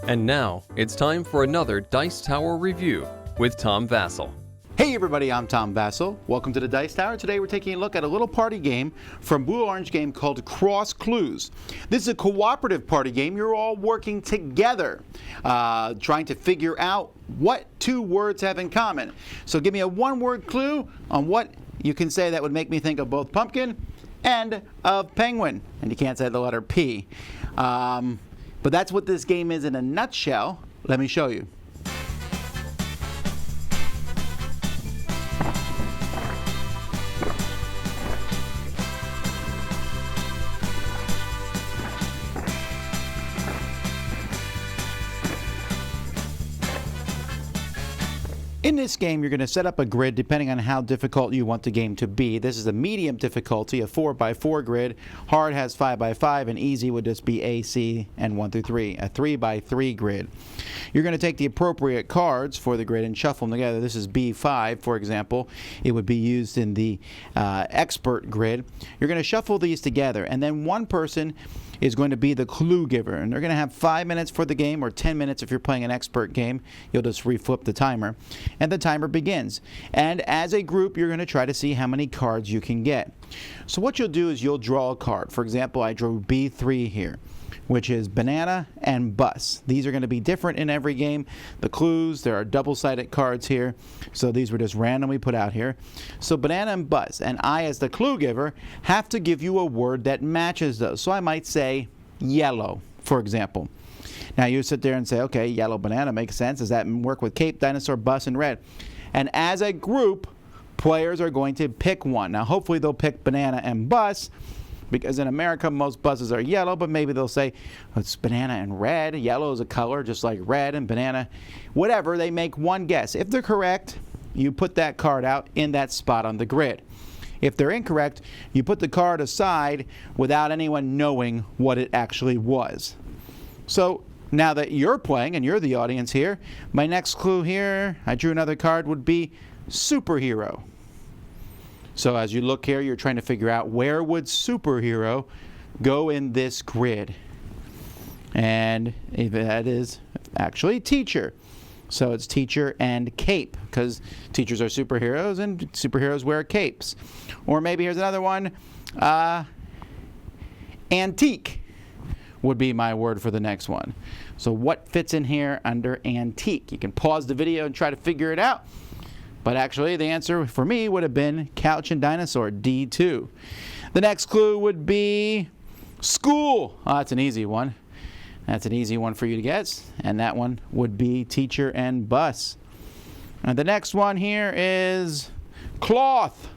And now, it's time for another Dice Tower review with Tom Vasel. Hey everybody, I'm Tom Vasel. Welcome to the Dice Tower. Today we're taking a look at a little party game from Blue Orange game called Cross Clues. This is a cooperative party game. You're all working together, trying to figure out what two words have in common. So give me a one-word clue on what you can say that would make me think of both pumpkin and of penguin. And you can't say the letter P. But that's what this game is in a nutshell. Let me show you. In this game, you're going to set up a grid depending on how difficult you want the game to be. This is a medium difficulty, a 4x4 grid. Hard has 5x5, and easy would just be A, C, and 1 through 3. A 3x3 grid. You're going to take the appropriate cards for the grid and shuffle them together. This is B5, for example. It would be used in the expert grid. You're going to shuffle these together, and then one person is going to be the clue giver, and they're going to have 5 minutes for the game, or 10 minutes if you're playing an expert game. You'll just reflip the timer, and the timer begins. And as a group, you're going to try to see how many cards you can get. So what you'll do is you'll draw a card. For example, I drew B3 here, which is banana and bus. These are going to be different in every game. The clues, there are double-sided cards here, so these were just randomly put out here. So banana and bus, and I, as the clue giver, have to give you a word that matches those. So I might say yellow, for example. Now you sit there and say, okay, yellow banana makes sense. Does that work with cape, dinosaur, bus, and red? And as a group, players are going to pick one. Now hopefully they'll pick banana and bus, because in America, most buses are yellow, but maybe they'll say it's banana and red. Yellow is a color, just like red and banana. Whatever, they make one guess. If they're correct, you put that card out in that spot on the grid. If they're incorrect, you put the card aside without anyone knowing what it actually was. So now that you're playing, and you're the audience here, my next clue here, I drew another card, would be superhero. So as you look here, you're trying to figure out where would superhero go in this grid. And that is actually teacher. So it's teacher and cape, because teachers are superheroes and superheroes wear capes. Or maybe here's another one, antique would be my word for the next one. So what fits in here under antique? You can pause the video and try to figure it out. But actually, the answer for me would have been couch and dinosaur, D2. The next clue would be school. Oh, that's an easy one. That's an easy one for you to guess. And that one would be teacher and bus. And the next one here is cloth.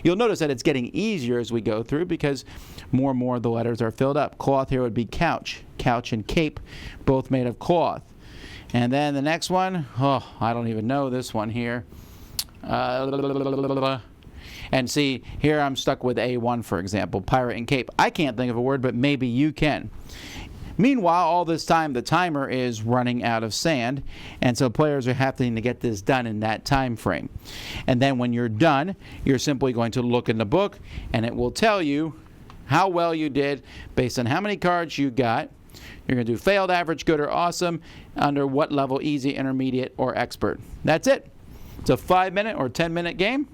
You'll notice that it's getting easier as we go through, because more and more of the letters are filled up. Cloth here would be couch. Couch and cape, both made of cloth. And then the next one, oh, I don't even know this one here. And see, here I'm stuck with A1, for example, pirate and cape. I can't think of a word, but maybe you can. Meanwhile, all this time, the timer is running out of sand, and so players are having to get this done in that time frame. And then when you're done, you're simply going to look in the book, and it will tell you how well you did based on how many cards you got. You're going to do failed, average, good, or awesome, under what level, easy, intermediate, or expert. That's it. It's a 5-minute or 10-minute game,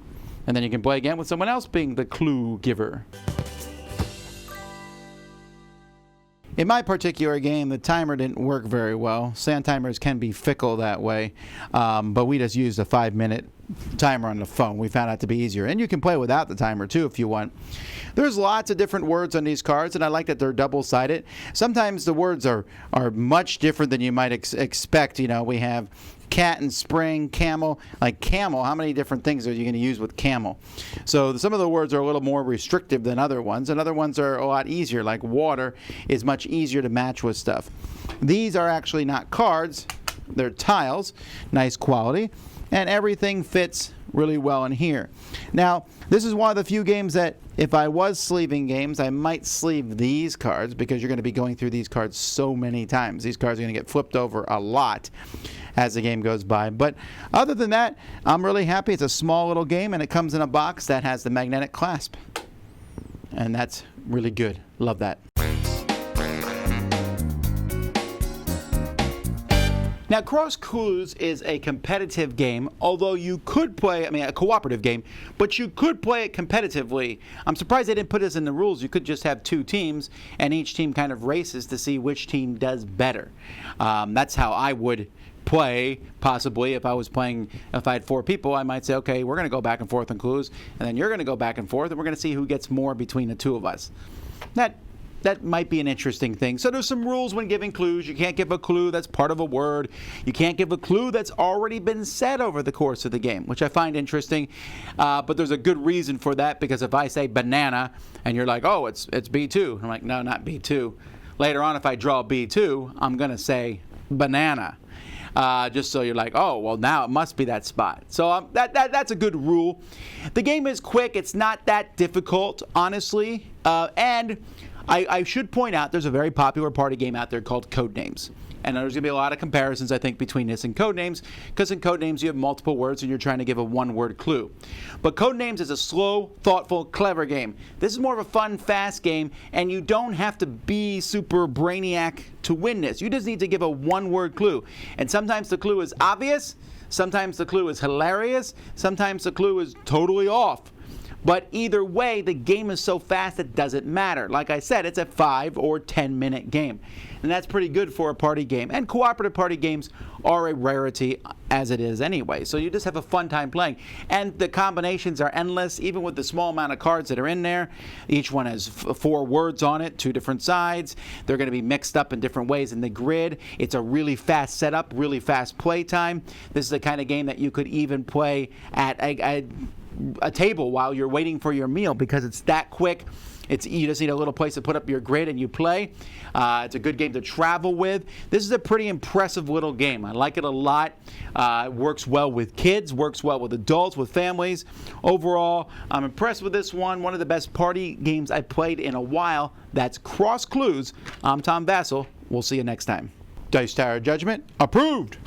and then you can play again with someone else being the clue giver. In my particular game, the timer didn't work very well. Sand timers can be fickle that way, but we just used a 5-minute timer on the phone. We found out to be easier. And you can play without the timer too if you want. There's lots of different words on these cards, and I like that they're double-sided. Sometimes the words are much different than you might expect. You know, we have cat and spring, camel. Like camel, how many different things are you going to use with camel? So some of the words are a little more restrictive than other ones, and other ones are a lot easier, like water is much easier to match with stuff. These are actually not cards, they're tiles, nice quality, and everything fits really well in here. Now, this is one of the few games that if I was sleeving games, I might sleeve these cards, because you're going to be going through these cards so many times. These cards are going to get flipped over a lot as the game goes by. But other than that, I'm really happy. It's a small little game, and it comes in a box that has the magnetic clasp. And that's really good. Love that. Now, Cross Clues is a competitive game, although you could play, a cooperative game, but you could play it competitively. I'm surprised they didn't put this in the rules. You could just have 2 teams, and each team kind of races to see which team does better. That's how I would play, possibly. If I had 4 people, I might say, okay, we're going to go back and forth on clues, and then you're going to go back and forth, and we're going to see who gets more between the 2 of us. That might be an interesting thing. So there's some rules when giving clues. You can't give a clue that's part of a word. You can't give a clue that's already been said over the course of the game, which I find interesting. But there's a good reason for that, because if I say banana and you're like, oh, it's B2. I'm like, no, not B2. Later on, if I draw B2, I'm going to say banana. Just so you're like, oh, well, now it must be that spot. So that's a good rule. The game is quick. It's not that difficult, honestly. And I should point out there's a very popular party game out there called Codenames. And there's going to be a lot of comparisons, I think, between this and Codenames, because in Codenames you have multiple words and you're trying to give a one-word clue. But Codenames is a slow, thoughtful, clever game. This is more of a fun, fast game, and you don't have to be super brainiac to win this. You just need to give a one-word clue. And sometimes the clue is obvious, sometimes the clue is hilarious, sometimes the clue is totally off. But either way, the game is so fast it doesn't matter. Like I said, it's a 5 or 10 minute game. And that's pretty good for a party game. And cooperative party games are a rarity as it is anyway. So you just have a fun time playing. And the combinations are endless, even with the small amount of cards that are in there. Each one has 4 words on it, 2 different sides. They're going to be mixed up in different ways in the grid. It's a really fast setup, really fast play time. This is the kind of game that you could even play at a table while you're waiting for your meal, because it's that quick. You just need a little place to put up your grid and you play. It's a good game to travel with. This is a pretty impressive little game. I like it a lot. It works well with kids, works well with adults, with families. Overall, I'm impressed with this one. One of the best party games I've played in a while. That's Cross Clues. I'm Tom Vasel. We'll see you next time. Dice Tower Judgment approved.